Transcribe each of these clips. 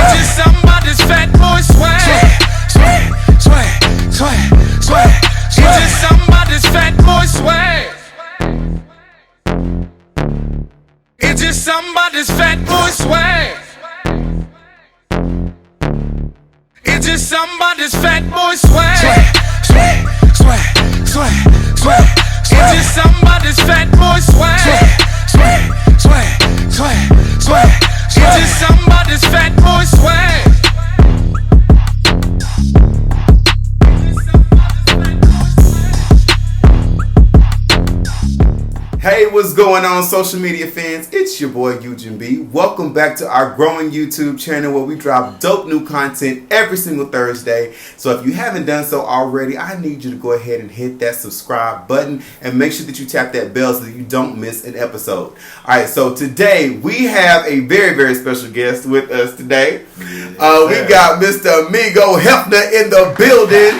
It's just somebody's fat boy swag. Swag. It's just somebody's fat boy swag. It's just somebody's fat boy swag. It's just somebody's fat boy swag. Swag. It's just somebody's fat boy swag. Swag. It's just somebody's fat boy swag. Hey, what's going on, social media fans? It's your boy Eugene B. Welcome back to our growing YouTube channel where we drop dope new content every single Thursday. So if you haven't done so already, I need you to go ahead and hit that subscribe button and make sure that you tap that bell so that you don't miss an episode. Alright, so today we have a very, very special guest with us today. We got Mr. Migo Heffner in the building.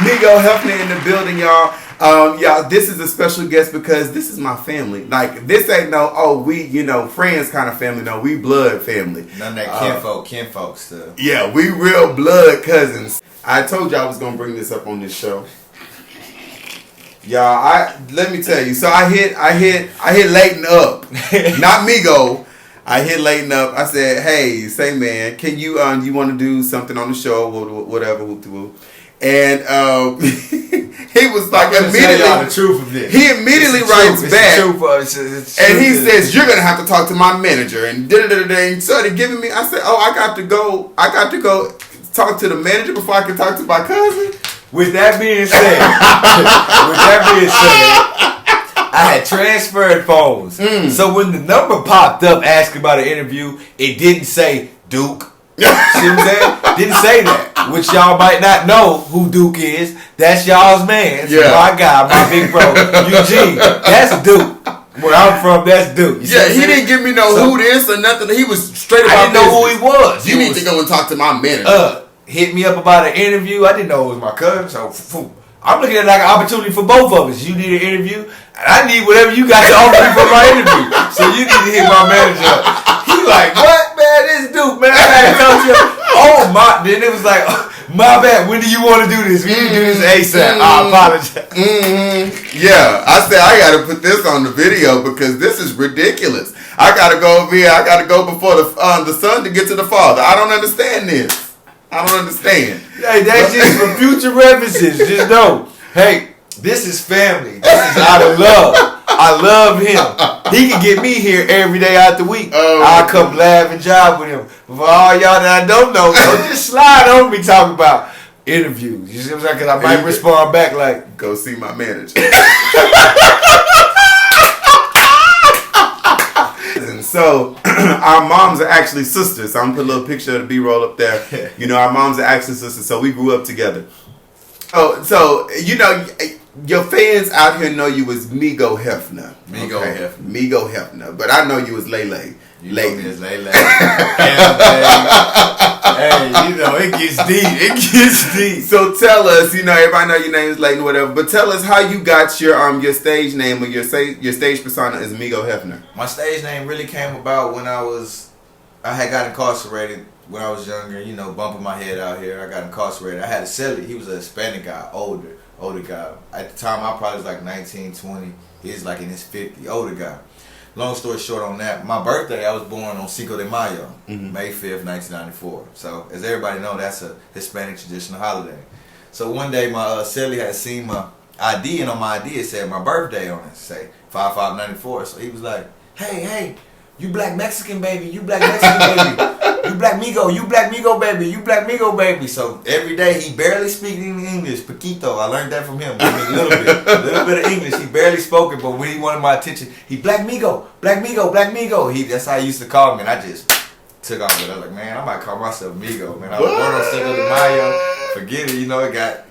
Migo Heffner in the building, y'all. Y'all, this is a special guest because this is my family. Like, this ain't no, friends kind of family. No, we blood family. None of that kinfolk stuff. Yeah, we real blood cousins. I told y'all I was gonna bring this up on this show. Y'all, let me tell you. So I hit Leighton up, not Migo. I hit Leighton up. I said, "Hey, say man, can you you want to do something on the show? Whatever." And he was like, immediately, the truth of this. He immediately writes back, and he says, "You're gonna have to talk to my manager." And and started giving me. I said, "Oh, I got to go talk to the manager before I can talk to my cousin." With that being said, I had transferred phones. So when the number popped up asking about an interview, it didn't say Duke. See what I'm saying? Didn't say that. Which y'all might not know who Duke is. That's y'all's man. Yeah. My guy, my big bro, Eugene. That's Duke. Where I'm from, that's Duke. He didn't give me who this or nothing. He was straight about I didn't know who he was. You need to go and talk to my manager. Hit me up about an interview. I didn't know it was my cousin. So I'm looking at it like an opportunity for both of us. You need an interview, and I need whatever you got to offer me for my interview. So you need to hit my manager up. He like, what, man? This Duke, man. I had to tell you. Oh, my. Then it was like, my bad. When do you want to do this? We need to do this ASAP. I apologize. Yeah. I said, I got to put this on the video because this is ridiculous. I got to go over here. I got to go before the son to get to the father. I don't understand this. I don't understand. Hey, that's just for future references. Just know, hey, this is family. This is out of love. I love him. He can get me here every day out the week. I'll come laugh and jive with him. But for all y'all that I don't know, don't just slide on me talking about interviews. You see what I'm saying? Because I might respond back like, go see my manager. So, our moms are actually sisters. I'm going to put a little picture of the B-roll up there. You know, our moms are actually sisters, so we grew up together. Oh, so, your fans out here know you as Migo Heffner. Migo Heffner. But I know you as Lele. You know me as Lele. Hey, it gets deep. So tell us, everybody know your name is Leighton, whatever, but tell us how you got your stage name or your stage persona as Migo Heffner. My stage name really came about when I had got incarcerated when I was younger, bumping my head out here. I got incarcerated. I had a cellie. He was a Hispanic guy, older guy. At the time, I probably was like 19, 20. He was like in his 50s, older guy. Long story short on that, my birthday, I was born on Cinco de Mayo, May 5th, 1994. So, as everybody know, that's a Hispanic traditional holiday. So, one day, my cellie had seen my ID, and on my ID, it said my birthday on it, say 5/5/94. So, he was like, hey, you black Mexican baby, you black Mexican baby. You black Migo baby. So every day he barely speaking English, poquito. I learned that from him. A little bit of English. He barely spoke it, but when he wanted my attention, he black Migo. That's how he used to call me, and I just took off with it. I was like, man, I might call myself Migo, man. I was born on Cinco de Mayo. Forget it, it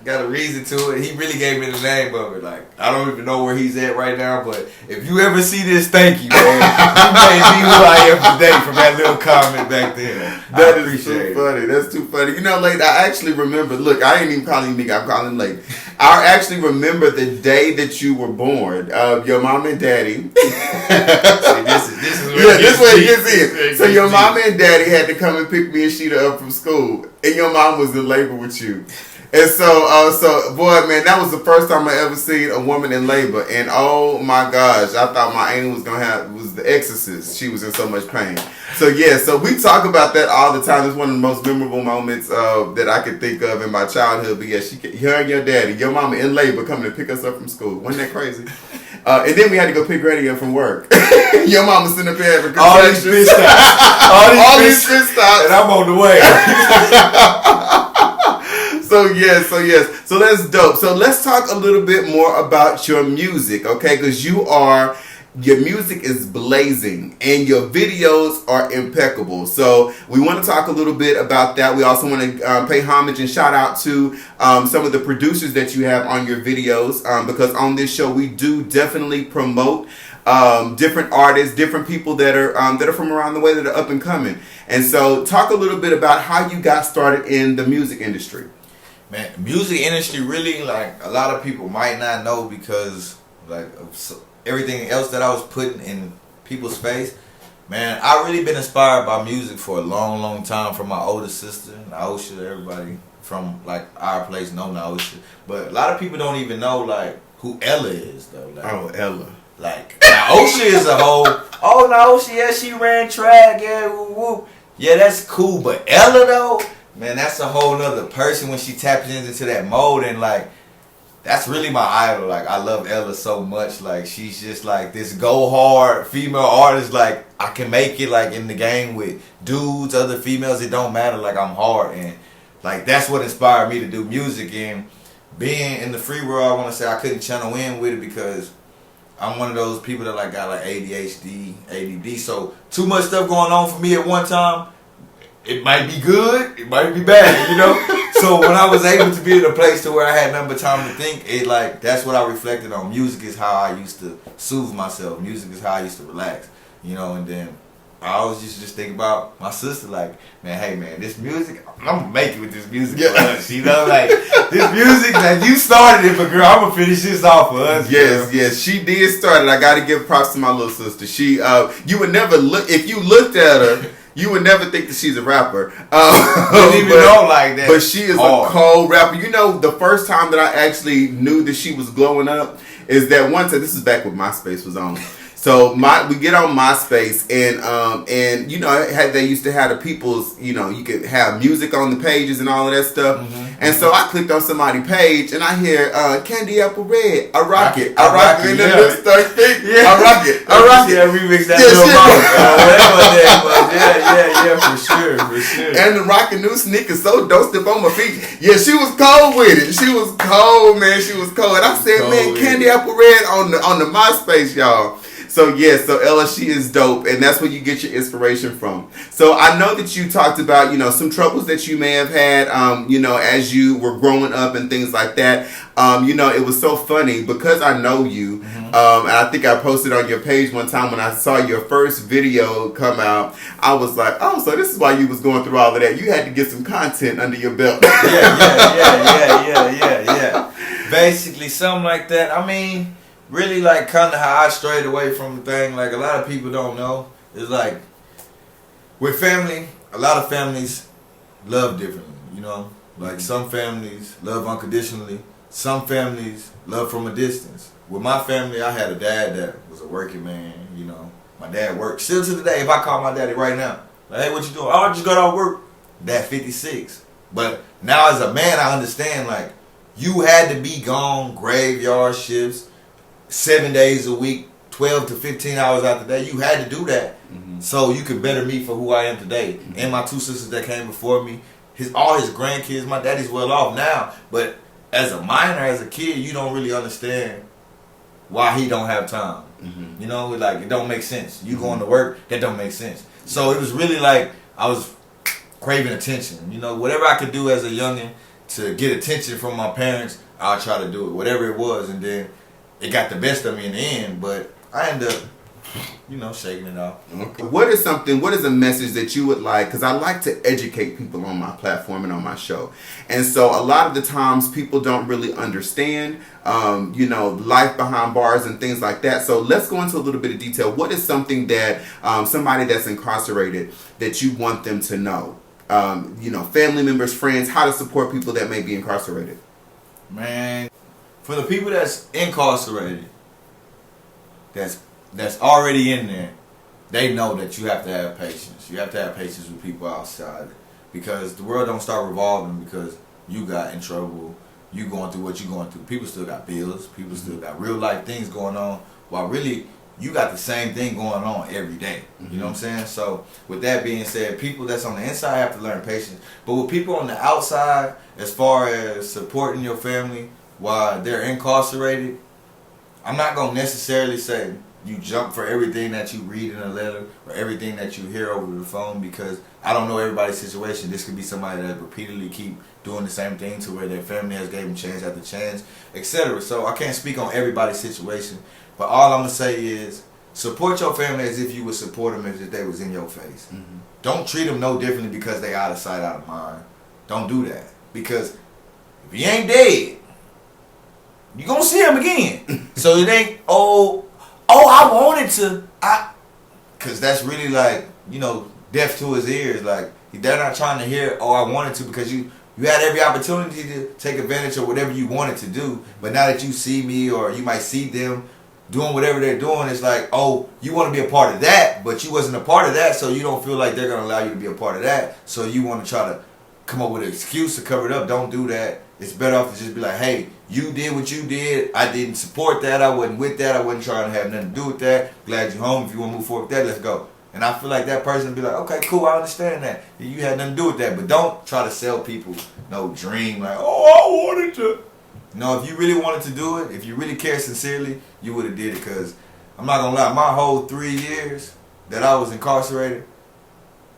got a reason to it. He really gave me the name of it. Like, I don't even know where he's at right now, but if you ever see this, thank you, man. You made me who I am today from that little comment back there. That is too funny. That's too funny. Leighton, I actually remember, look, I ain't even calling him Migo, I'm calling him Leighton. I actually remember the day that you were born. Your mom and daddy. This is where this way it gets in. So your mom and daddy had to come and pick me and Sheeta up from school, and your mom was in labor with you. And so boy, man, that was the first time I ever seen a woman in labor, and oh my gosh, I thought my aunt was the exorcist. She was in so much pain. So yeah, so we talk about that all the time. It's one of the most memorable moments that I could think of in my childhood. But yeah, her and your daddy, your mama in labor, coming to pick us up from school. Wasn't that crazy? And then we had to go pick Granny up from work. Your mama sitting up here having all these fish stops, all these fish stops, and I'm on the way. So yes. So that's dope. So let's talk a little bit more about your music, okay? Because your music is blazing and your videos are impeccable. So we want to talk a little bit about that. We also want to pay homage and shout out to some of the producers that you have on your videos, because on this show we do definitely promote different artists, different people that are from around the way that are up and coming. And so talk a little bit about how you got started in the music industry. Man, music industry really, like, a lot of people might not know because, like, of everything else that I was putting in people's face. Man, I really been inspired by music for a long, long time from my older sister, Naosha. Everybody from, like, our place know Naosha. But a lot of people don't even know, like, who Ella is, though. Like, Oh, Ella. Like, Naosha is a whole, oh, Naosha, yeah, she ran track, yeah, woo, woo. Yeah, that's cool. But Ella, though, man, that's a whole nother person when she taps into that mode, and like, that's really my idol. Like, I love Ella so much. Like, she's just like this go hard female artist. Like, I can make it like in the game with dudes, other females. It don't matter. Like, I'm hard, and like that's what inspired me to do music. And being in the free world, I want to say I couldn't channel in with it because I'm one of those people that like got like ADHD, ADD. So too much stuff going on for me at one time. It might be good, it might be bad, you know? So when I was able to be in a place to where I had nothing but time to think, it like, that's what I reflected on. Music is how I used to soothe myself. Music is how I used to relax, you know? And then I always used to just think about my sister, like, man, hey man, this music, I'm gonna make it with this music for us, you know? Like, this music, like, you started it, but girl, I'm gonna finish this off for us. Yes, she did start it. I gotta give props to my little sister. She, you would never look, if you looked at her, you would never think that she's a rapper. Didn't even know like that. But she is a cold rapper. You know, the first time that I actually knew that she was glowing up is that one time, this is back when MySpace was on. So we get on MySpace and you know they used to have the people's, you know, you could have music on the pages and all of that stuff. Mm-hmm. And so I clicked on somebody's page and I hear Candy Apple Red, I rock it, and then this third thing, I rock it. Yeah, remix that little whatever, yeah, for sure. And the rockin' new sneakers so dope step on my feet. Yeah, she was cold with it. She was cold, man. She was cold. And I said, man, Candy Apple Red on the MySpace, y'all. So yeah, so Ella, she is dope, and that's where you get your inspiration from. So I know that you talked about, you know, some troubles that you may have had, you know, as you were growing up and things like that. You know, it was so funny because I know you, and I think I posted on your page one time when I saw your first video come out. I was like, oh, so this is why you was going through all of that. You had to get some content under your belt. Yeah. Basically, something like that. I mean, really, like, kind of how I strayed away from the thing, like, a lot of people don't know, is like, with family, a lot of families love differently, you know? Like, some families love unconditionally, some families love from a distance. With my family, I had a dad that was a working man, you know? My dad worked. Still to the day, if I call my daddy right now, like, hey, what you doing? Oh, I just got out of work. Dad, 56. But now as a man, I understand, like, you had to be gone, graveyard shifts, 7 days a week, 12 to 15 hours out the day. You had to do that so you could better me for who I am today. And my two sisters that came before me, all his grandkids, my daddy's well off now. But as a minor, as a kid, you don't really understand why he don't have time. You know, like, it don't make sense. You going to work, that don't make sense. So it was really like I was craving attention. You know, whatever I could do as a youngin' to get attention from my parents, I'll try to do it. Whatever it was, and then it got the best of me in the end, but I ended up shaking it off. Okay. What is a message that you would like, because I like to educate people on my platform and on my show. And so a lot of the times people don't really understand, life behind bars and things like that. So let's go into a little bit of detail. What is something that somebody that's incarcerated that you want them to know? Family members, friends, how to support people that may be incarcerated. Man, for the people that's incarcerated, that's already in there, they know that you have to have patience. You have to have patience with people outside, because the world don't start revolving because you got in trouble, you going through what you're going through. People still got bills, people still got real life things going on, while really you got the same thing going on every day. You know what I'm saying? So with that being said, people that's on the inside have to learn patience. But with people on the outside, as far as supporting your family while they're incarcerated, I'm not going to necessarily say you jump for everything that you read in a letter or everything that you hear over the phone, because I don't know everybody's situation. This could be somebody that repeatedly keep doing the same thing to where their family has gave them chance after chance, etc. So I can't speak on everybody's situation, but all I'm going to say is support your family as if you would support them if they was in your face. Mm-hmm. Don't treat them no differently because they out of sight, out of mind. Don't do that, because if he ain't dead, you gonna see him again. So it ain't, I wanted to, because that's really like, deaf to his ears. Like, they're not trying to hear, I wanted to, because you had every opportunity to take advantage of whatever you wanted to do. But now that you see me, or you might see them doing whatever they're doing, it's like, you want to be a part of that, but you wasn't a part of that, so you don't feel like they're going to allow you to be a part of that. So you want to try to come up with an excuse to cover it up. Don't do that. It's better off to just be like, hey, you did what you did. I didn't support that. I wasn't with that. I wasn't trying to have nothing to do with that. Glad you're home. If you want to move forward with that, let's go. And I feel like that person would be like, okay, cool, I understand that. You had nothing to do with that. But don't try to sell people no dream like, I wanted to. No, if you really wanted to do it, if you really care sincerely, you would have did it. Because I'm not going to lie, my whole 3 years that I was incarcerated,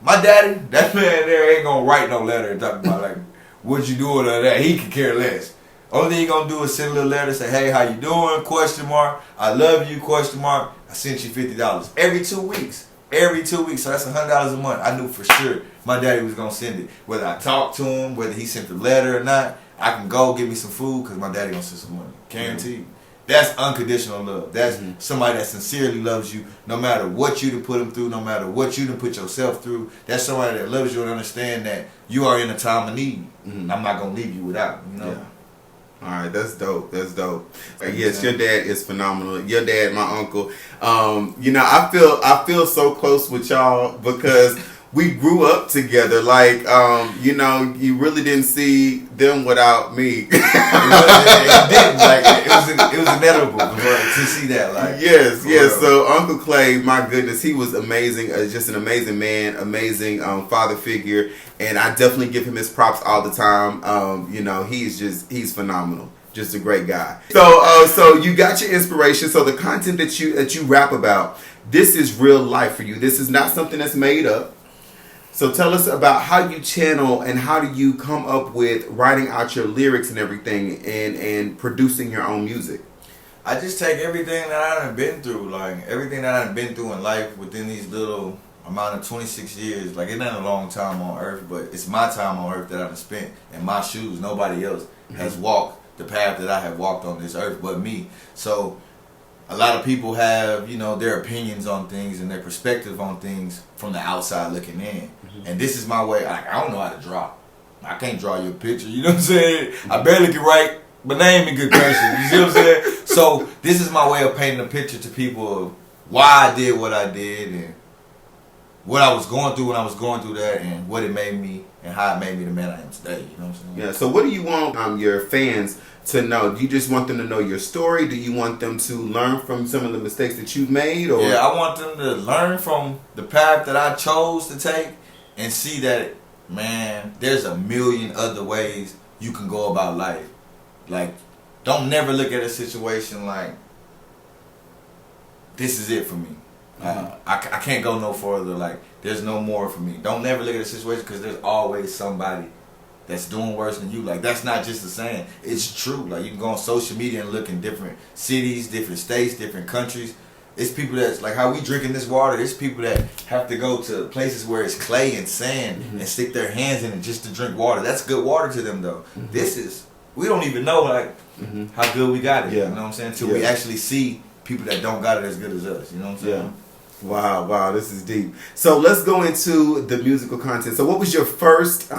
my daddy, that man there ain't going to write no letter and talk about like, what you doing or that. He could care less. Only thing he gonna do is send a little letter, say, hey, how you doing? Question mark. I love you? Question mark. I sent you $50 every 2 weeks. Every 2 weeks. So that's $100 a month. I knew for sure my daddy was gonna send it. Whether I talked to him, whether he sent the letter or not, I can go get me some food because my daddy gonna send some money. Guaranteed. That's unconditional love. That's somebody that sincerely loves you, no matter what you done put them through, no matter what you done put yourself through. That's somebody that loves you and understand that you are in a time of need. I'm not going to leave you without, Yeah. All right, that's dope. That's dope. Yes, your dad is phenomenal. Your dad, my uncle. I feel so close with y'all because we grew up together. Like, you really didn't see them without me. It didn't. Like, it was inevitable to see that. Like, yes. So Uncle Clay, my goodness, he was amazing. Just an amazing man, amazing father figure, and I definitely give him his props all the time. He's phenomenal. Just a great guy. So you got your inspiration. So the content that you rap about, this is real life for you. This is not something that's made up. So tell us about how you channel and how do you come up with writing out your lyrics and everything and producing your own music. I just take everything that I done been through, like everything that I done been through in life within these little amount of 26 years. Like, it's not a long time on earth, but it's my time on earth that I've spent in my shoes. Nobody else has walked the path that I have walked on this earth but me. So a lot of people have, their opinions on things and their perspective on things from the outside looking in. And this is my way. I don't know how to draw. I can't draw you a picture. You know what I'm saying? I barely can write my name in good cursive. You see what I'm saying? So this is my way of painting a picture to people of why I did what I did and what I was going through when I was going through that and what it made me and how it made me the man I am today. You know what I'm saying? Yeah. So what do you want your fans to know? Do you just want them to know your story? Do you want them to learn from some of the mistakes that you've made? Or? Yeah, I want them to learn from the path that I chose to take and see that, man, there's a million other ways you can go about life. Like, don't never look at a situation like, this is it for me. I can't go no further. Like, there's no more for me. Don't never look at a situation because there's always somebody that's doing worse than you. Like, that's not just a saying. It's true. Like, you can go on social media and look in different cities, different states, different countries. It's people that's like how we drinking this water. There's people that have to go to places where it's clay and sand and stick their hands in it just to drink water. That's good water to them though. We don't even know like how good we got it. Yeah. You know what I'm saying? Till we actually see people that don't got it as good as us. You know what I'm saying? Wow, this is deep. So let's go into the musical content. So what was your first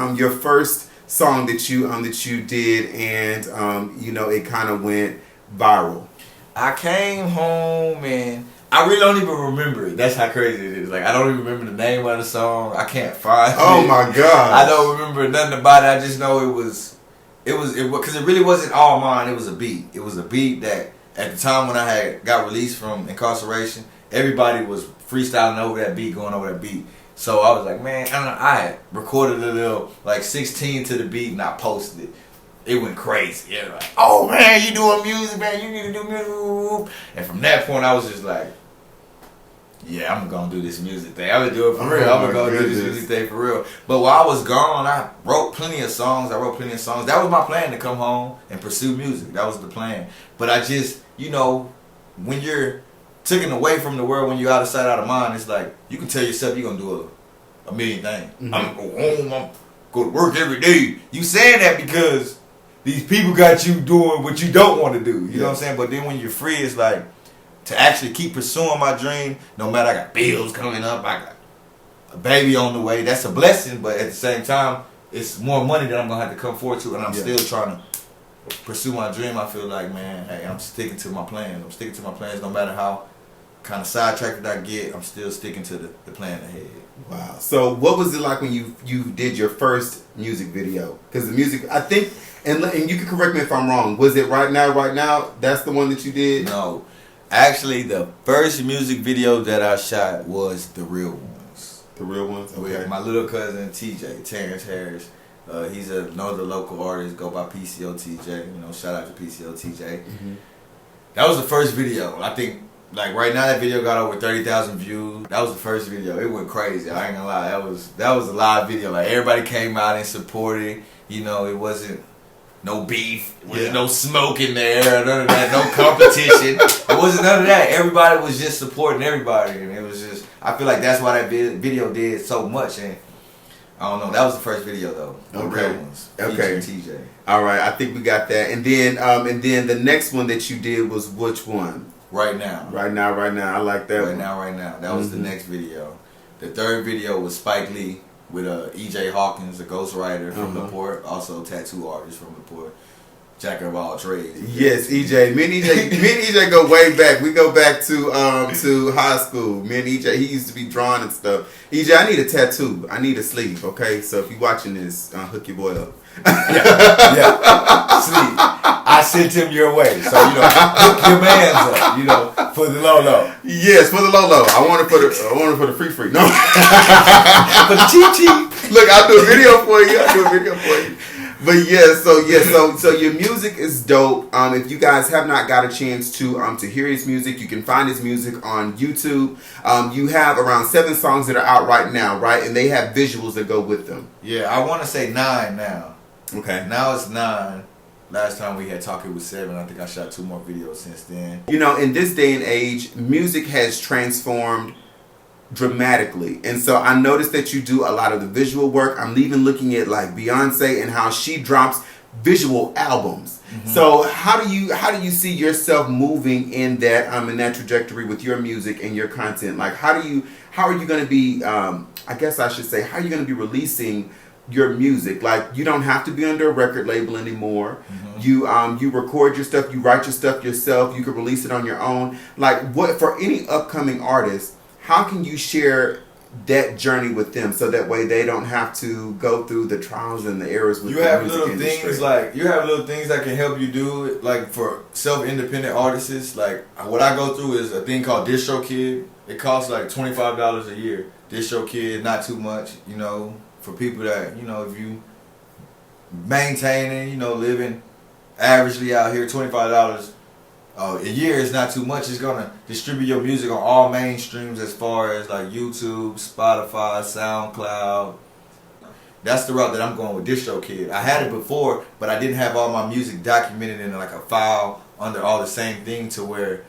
song that you did and you know it kind of went viral? I came home and I really don't even remember it. That's how crazy it is. Like I don't even remember the name of the song. I can't find it. Oh my god. I don't remember nothing about it. I just know it was because it really wasn't all mine. It was a beat. It was a beat that at the time when I had got released from incarceration, everybody was freestyling over that beat, going over that beat. So I was like, man, I had recorded a little like 16 to the beat and I posted it. It went crazy. Yeah, like, oh man, you doing music, man? You need to do music. And from that point, I was just like, yeah, I'm gonna do this music thing. I'm gonna do it for real. I'm gonna do this music thing for real. But while I was gone, I wrote plenty of songs. That was my plan, to come home and pursue music. That was the plan. But I just, you know, when you're taken away from the world, when you're out of sight, out of mind, it's like you can tell yourself you're gonna do a million things. I'm gonna go home. I'm go to work every day. You saying that because these people got you doing what you don't want to do. You know what I'm saying? But then when you're free, it's like to actually keep pursuing my dream, no matter I got bills coming up, I got a baby on the way. That's a blessing, but at the same time, it's more money that I'm going to have to come forward to, and I'm still trying to pursue my dream. I feel like, man, hey, I'm sticking to my plans. I'm sticking to my plans no matter how kind of sidetracked I get. I'm still sticking to the plan ahead. Wow. So what was it like when you did your first music video? Because the music, I think, and you can correct me if I'm wrong, was it Right Now? That's the one that you did? No. Actually, the first music video that I shot was The Real Ones. The Real Ones? Okay. With my little cousin, TJ, Terrence Harris. He's another local artist, go by PCO TJ. You know, shout out to PCO TJ. That was the first video. I think, like, right now that video got over 30,000 views. That was the first video. It went crazy. I ain't gonna lie. That was a live video. Like, everybody came out and supported. You know, it wasn't no beef, no smoke in there, none of that, no competition. It wasn't none of that. Everybody was just supporting everybody, and it was just, I feel like that's why that video did so much. And I don't know, that was the first video though. The Real Ones. Okay. TJ. All right, I think we got that. And then the next one that you did was which one? Right Now. Right Now. I like that one. Right Now. That was the next video. The third video was Spike Lee with E.J. Hawkins, a ghostwriter from the port, also tattoo artist from the port, jack of all trades. Yes, EJ. Me and EJ go way back. We go back to high school. Me and EJ, he used to be drawing and stuff. EJ, I need a tattoo. I need a sleeve. Okay, so if you're watching this, hook your boy up. Sleeve. I sent him your way, so you know, hook your man's up. You know, for the low. Yes, for the low. I want it for the free. No, for the cheap. Look, I'll do a video for you. But so your music is dope. If you guys have not got a chance to hear his music, you can find his music on YouTube. You have around 7 songs that are out right now, right? And they have visuals that go with them. Yeah, I want to say 9 now. Okay. Now it's 9. Last time we had talked, it was 7. I think I shot 2 more videos since then. You know, in this day and age, music has transformed dramatically, and so I noticed that you do a lot of the visual work. I'm even looking at like Beyonce and how she drops visual albums. So how do you see yourself moving in that trajectory with your music and your content? Like how are you going to be I guess I should say, how are you going to be releasing your music? Like, you don't have to be under a record label anymore. You record your stuff, you write your stuff yourself, you can release it on your own. Like, what for any upcoming artist, how can you share that journey with them so that way they don't have to go through the trials and the errors with you the have music little industry? things like you have little things that can help you do it, like for self-independent artists. Like what I go through is a thing called DistroKid. It costs like $25 a year. DistroKid, not too much, you know, for people that, you know, if you maintaining, you know, living averagely out here, $25 a year is not too much. It's gonna distribute your music on all mainstreams as far as like YouTube, Spotify, SoundCloud. That's the route that I'm going with DistroKid. I had it before, but I didn't have all my music documented in like a file under all the same thing to where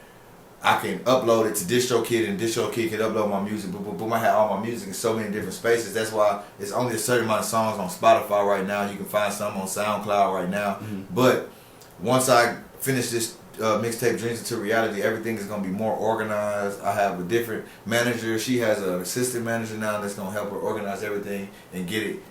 I can upload it to DistroKid, and DistroKid can upload my music. Boom, boom, boom. I have all my music in so many different spaces. That's why it's only a certain amount of songs on Spotify right now. You can find some on SoundCloud right now. But once I finish this mixtape Dreams Into Reality, everything is going to be more organized. I have a different manager. She has an assistant manager now that's going to help her organize everything and get it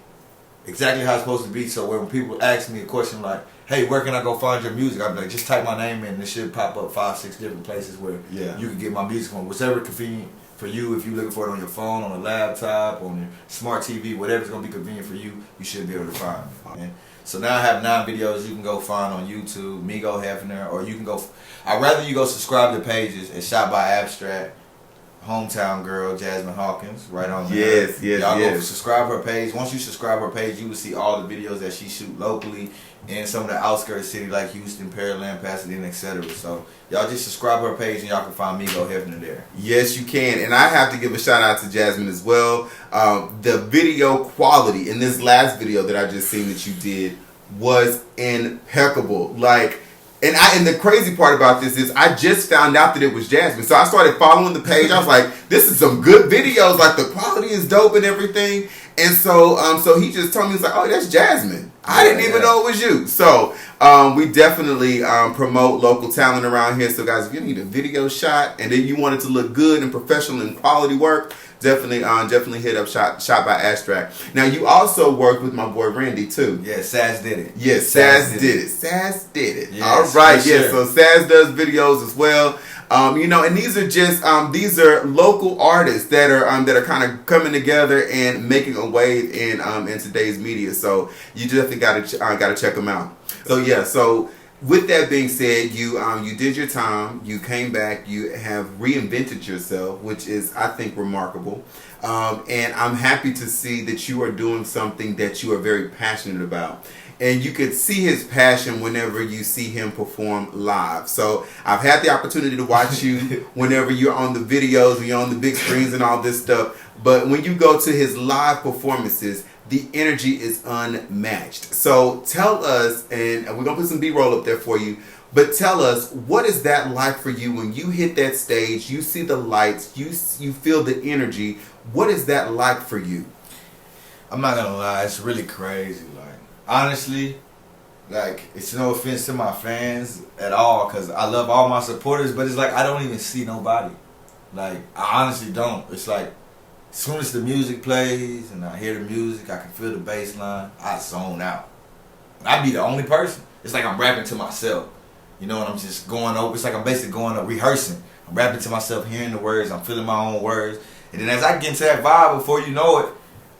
exactly how it's supposed to be. So when people ask me a question like, hey, where can I go find your music? I'll be like, just type my name in and it should pop up 5-6 different places where you can get my music on. Whichever convenient for you. If you're looking for it on your phone, on a laptop, on your smart TV, whatever's going to be convenient for you, you should be able to find it. Okay? So now I have 9 videos you can go find on YouTube, Migo Heffner, or you can go, I'd rather you go subscribe to pages and Shot by Abstract, Hometown Girl, Jasmine Hawkins, right on there. Yes. Y'all go subscribe her page. Once you subscribe her page, you will see all the videos that she shoot locally in some of the outskirts city like Houston, Pearland, Pasadena, etc. So y'all just subscribe her page and y'all can find Migo Heffner there. Yes, you can. And I have to give a shout out to Jasmine as well. The video quality in this last video that I just seen that you did was impeccable. Like, and the crazy part about this is I just found out that it was Jasmine. So I started following the page. I was like, this is some good videos. Like, the quality is dope and everything. And so he just told me, he's like, oh, that's Jasmine. I didn't even know it was you. So we definitely promote local talent around here. So guys, if you need a video shot and then you want it to look good and professional and quality work, definitely hit up Shot by Abstract. Now you also worked with my boy Randy too. Yeah, Saz did it. Yes, Saz did it. Saz did it. Yes, all right, yes. So Saz does videos as well. And these are just these are local artists that are kind of coming together and making a wave in today's media. So you definitely gotta check them out. So yeah, so with that being said, you did your time, you came back, you have reinvented yourself, which is, I think, remarkable. And I'm happy to see that you are doing something that you are very passionate about. And you could see his passion whenever you see him perform live. So I've had the opportunity to watch you whenever you're on the videos, you're on the big screens and all this stuff. But when you go to his live performances, the energy is unmatched. So tell us, and we're going to put some B-roll up there for you, but tell us, what is that like for you when you hit that stage, you see the lights, you feel the energy. What is that like for you? I'm not going to lie, it's really crazy. Like, honestly, like, it's no offense to my fans at all, because I love all my supporters, but it's like I don't even see nobody. Like, I honestly don't. It's like, as soon as the music plays and I hear the music, I can feel the bass line, I zone out. I be the only person. It's like I'm rapping to myself. You know, and I'm just going over. It's like I'm basically going up, rehearsing. I'm rapping to myself, hearing the words, I'm feeling my own words. And then as I get into that vibe, before you know it,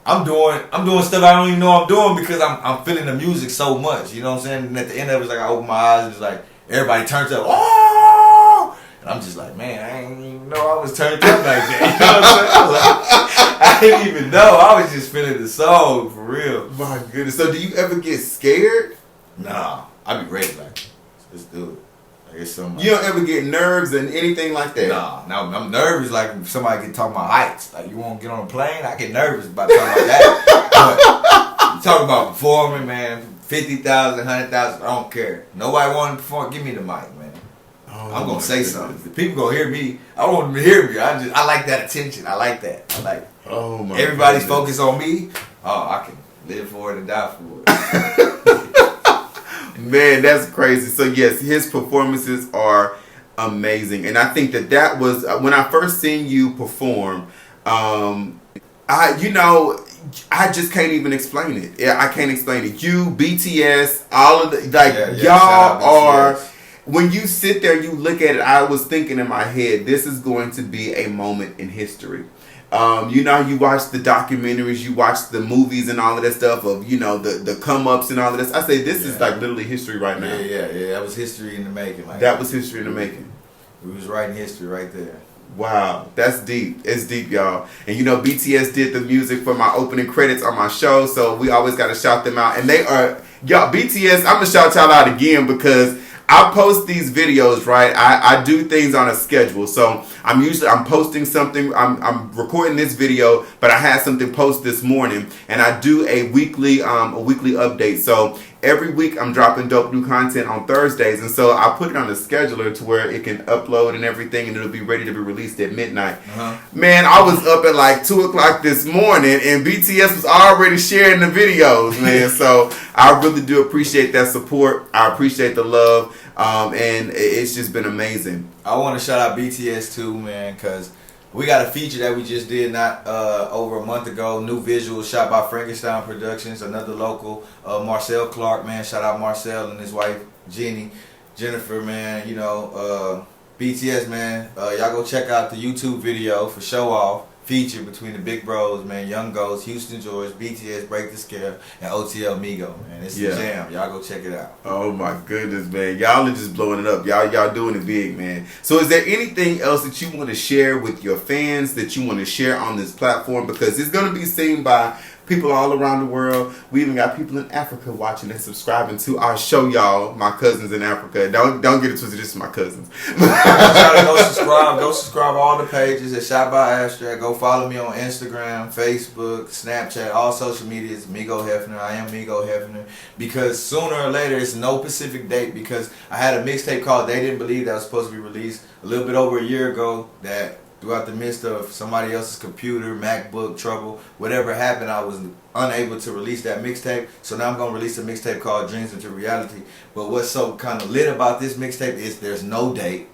I'm doing stuff I don't even know I'm doing because I'm feeling the music so much. You know what I'm saying? And at the end of it, it's like I open my eyes and it's like everybody turns up. Oh! And I'm just like, man, I didn't even know I was turned up like that. You know what I'm saying? Like, I didn't even know. I was just feeling the song for real. My goodness. So do you ever get scared? Nah, I be ready. Like, let's do it. Like, it's something. You don't ever get nerves and anything like that? Nah, I'm nervous. Like if somebody get talking about heights. Like you won't get on a plane. I get nervous about talking about that. But you talking about performing, man. 50,000, 100,000. I don't care. Nobody want to perform. Give me the mic, man. Oh, I'm gonna say something. If people gonna hear me, I don't want them to hear me. I like that attention. I like that. I like. Oh my. Everybody's goodness. focused on me. Oh, I can live for it and die for it. Man, that's crazy. So yes, his performances are amazing, and I think that was when I first seen you perform. I just can't even explain it. Yeah, I can't explain it. You, BTS, all of the y'all are. When you sit there, you look at it. I was thinking in my head, this is going to be a moment in history. You watch the documentaries, you watch the movies and all of that stuff of, the come ups and all of this. I say this is like literally history right now. Yeah. That was history in the making. Like, that was history in the making. We was writing history right there. Wow, that's deep. It's deep, y'all. And BTS did the music for my opening credits on my show, so we always got to shout them out. And they are, y'all, BTS, I'm going to shout y'all out again because I post these videos, right? I do things on a schedule. So I'm posting something. I'm recording this video, but I had something post this morning, and I do a weekly update. So every week I'm dropping dope new content on Thursdays, and so I put it on the scheduler to where it can upload and everything, and it'll be ready to be released at midnight. Man, I was up at like 2 o'clock this morning, and BTS was already sharing the videos, man. So I really do appreciate that support. I appreciate the love, and it's just been amazing. I want to shout out BTS too, man, because we got a feature that we just did not over a month ago. New visuals shot by Frankenstein Productions, another local. Marcel Clark, man, shout out Marcel and his wife Jennifer, man. You know, BTS, man. Y'all go check out the YouTube video for Show Off feature between the big bros, man. Young Ghost, Houston George, BTS, Break the Scare, and OTL Migo, man. It's the jam. Y'all go check it out. Oh my goodness, man. Y'all are just blowing it up. Y'all doing it big, man. So is there anything else that you want to share with your fans, that you want to share on this platform? Because it's going to be seen by people all around the world. We even got people in Africa watching and subscribing to our show, y'all. My cousins in Africa. Don't get it twisted. This is my cousins. Go subscribe all the pages at Shot by Abstract. Go follow me on Instagram, Facebook, Snapchat, all social medias. Migo Heffner. I am Migo Heffner. Because sooner or later, it's no specific date, because I had a mixtape called They Didn't Believe that was supposed to be released a little bit over a year ago, that throughout the midst of somebody else's computer, MacBook trouble, whatever happened, I was unable to release that mixtape. So now I'm going to release a mixtape called Dreams Into Reality. But what's so kind of lit about this mixtape is there's no date.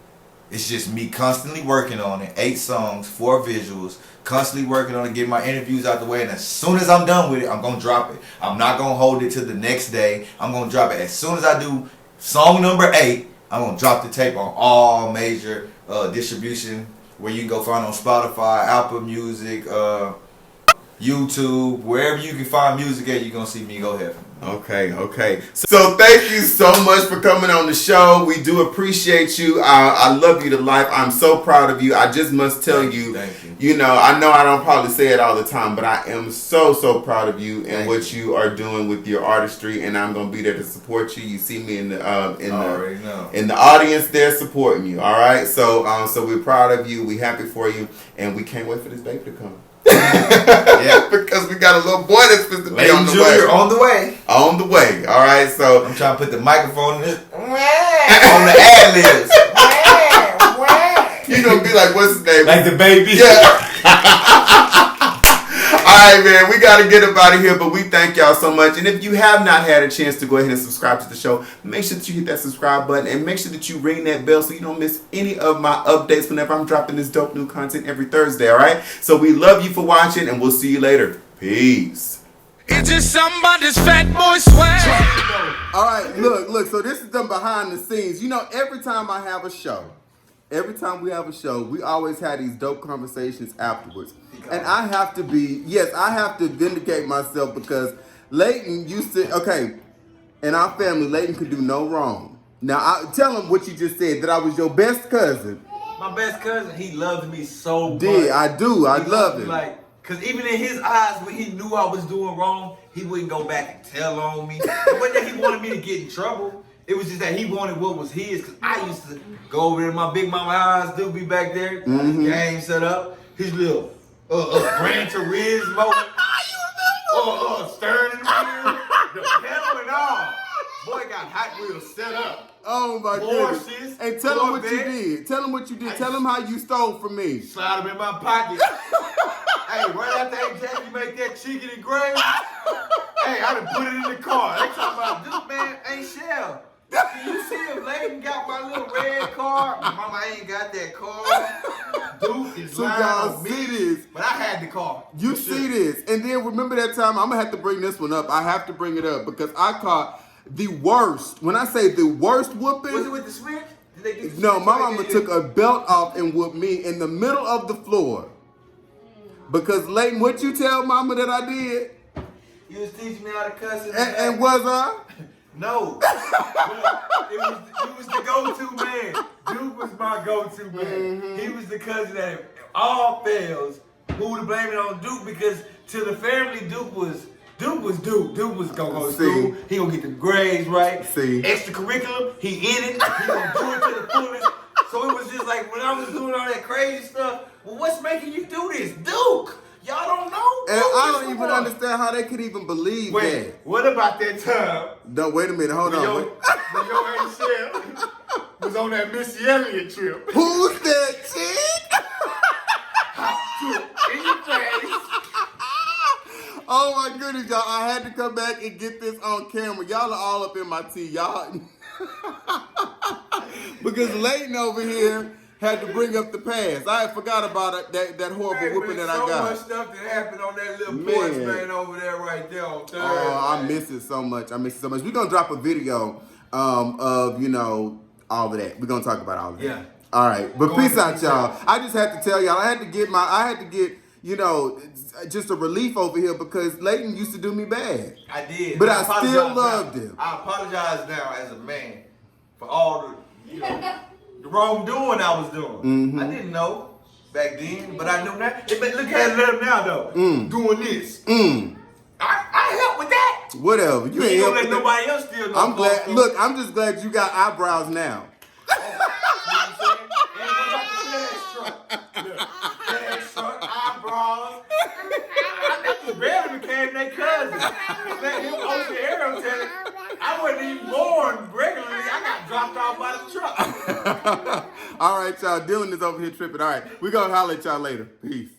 It's just me constantly working on it. 8 songs, 4 visuals, constantly working on it, getting my interviews out the way. And as soon as I'm done with it, I'm going to drop it. I'm not going to hold it to the next day. I'm going to drop it. As soon as I do song number 8, I'm going to drop the tape on all major distribution where you can go find on Spotify, Apple Music, YouTube, wherever you can find music at, you're going to see Migo Heffner. Okay. So thank you so much for coming on the show. We do appreciate you. I love you to life. I'm so proud of you. I just must tell you, thank you. You know I don't probably say it all the time, but I am so proud of you and what you are doing with your artistry, and I'm going to be there to support you. You see me in the audience there supporting you. All right. So we're proud of you. We happy for you, and we can't wait for this baby to come. Yeah, because we got a little boy that's supposed to be on the way. On the way. All right, so I'm trying to put the microphone in this on the ad-libs. You gonna be like, what's his name? Like the baby. Yeah. All right, man, we got to get up out of here, but we thank y'all so much. And if you have not had a chance to go ahead and subscribe to the show, make sure that you hit that subscribe button and make sure that you ring that bell so you don't miss any of my updates whenever I'm dropping this dope new content every Thursday, all right? So we love you for watching, and we'll see you later. Peace. It's just somebody's fat boy swag. All right, look, so this is them behind the scenes. You know, every time we have a show, we always have these dope conversations afterwards. And I have to vindicate myself, because Leighton used to, in our family, Leighton could do no wrong. Now, tell him what you just said, that I was your best cousin. My best cousin, he loved me so much. I do. I love it. Like, because even in his eyes, when he knew I was doing wrong, he wouldn't go back and tell on me. It wasn't that he wanted me to get in trouble. It was just that he wanted what was his, because I used to go over there to my big mama house, dude be back there, game set up, his little Gran Turismo, Stern and wheel, the pedal and all. Boy got Hot Wheels set up. Oh my goodness. And tell him what you did. Tell him what you did. Tell him how you stole from me. Slide them in my pocket. Hey, right after Aunt Jackie make that chicken and gravy, hey, I done put it in the car. They talking about, this man ain't Shell. Can you see if Leighton got my little red car? Mama ain't got that car. Dude is lying on me. See this. But I had the car. You see this. And then remember that time, I'm going to have to bring this one up. I have to bring it up because I caught the worst. When I say the worst whooping. Was it with the switch? Did they get the No, switch? my mama took a belt off and whooped me in the middle of the floor. Because Leighton, what you tell mama that I did? You was teaching me how to cuss. And was I? No. It was the go-to man. Duke was my go-to man. He was the cousin that if all fails, who would blame it on Duke? Because to the family, Duke was Duke. Duke was gonna go to school. He gonna get the grades right. Extracurriculum, he in it. He gonna do it to the fullest. So it was just like when I was doing all that crazy stuff, well, what's making you do this? Duke! Y'all don't know? And I don't even one. understand how they could even believe Wait, what about that time No, wait a minute. Hold when on. your Aunt Shell was on that Missy Elliott trip? Who's that chick? In your face. Oh my goodness, y'all. I had to come back and get this on camera. Y'all are all up in my tea, y'all. Because Leighton over here had to bring up the past. I had forgot about it, that horrible whooping that I got. So much stuff that happened on that little porch, man, over there right there on Thursday. Oh, I miss it so much. I miss it so much. We're going to drop a video of, you know, all of that. We're going to talk about all of that. Yeah. All right. But peace out, y'all. I just had to tell y'all, I had to get, you know, just a relief over here because Leighton used to do me bad. I did. But I apologize still now. loved him. I apologize now as a man for all the, you know, the wrongdoing I was doing. I didn't know back then, but I knew now. But look at them now, though. Doing this. I helped with that. Whatever. You You ain't ain't gonna let helping them. nobody else steal no I'm glad. phone. Look, I'm just glad you got eyebrows now. Eyebrows. I just barely became their cousin. Let him over the arrow telling. I wasn't even born regularly. I got dropped off by the truck. All right, y'all. Dylan is over here tripping. All right. We're going to holler at y'all later. Peace.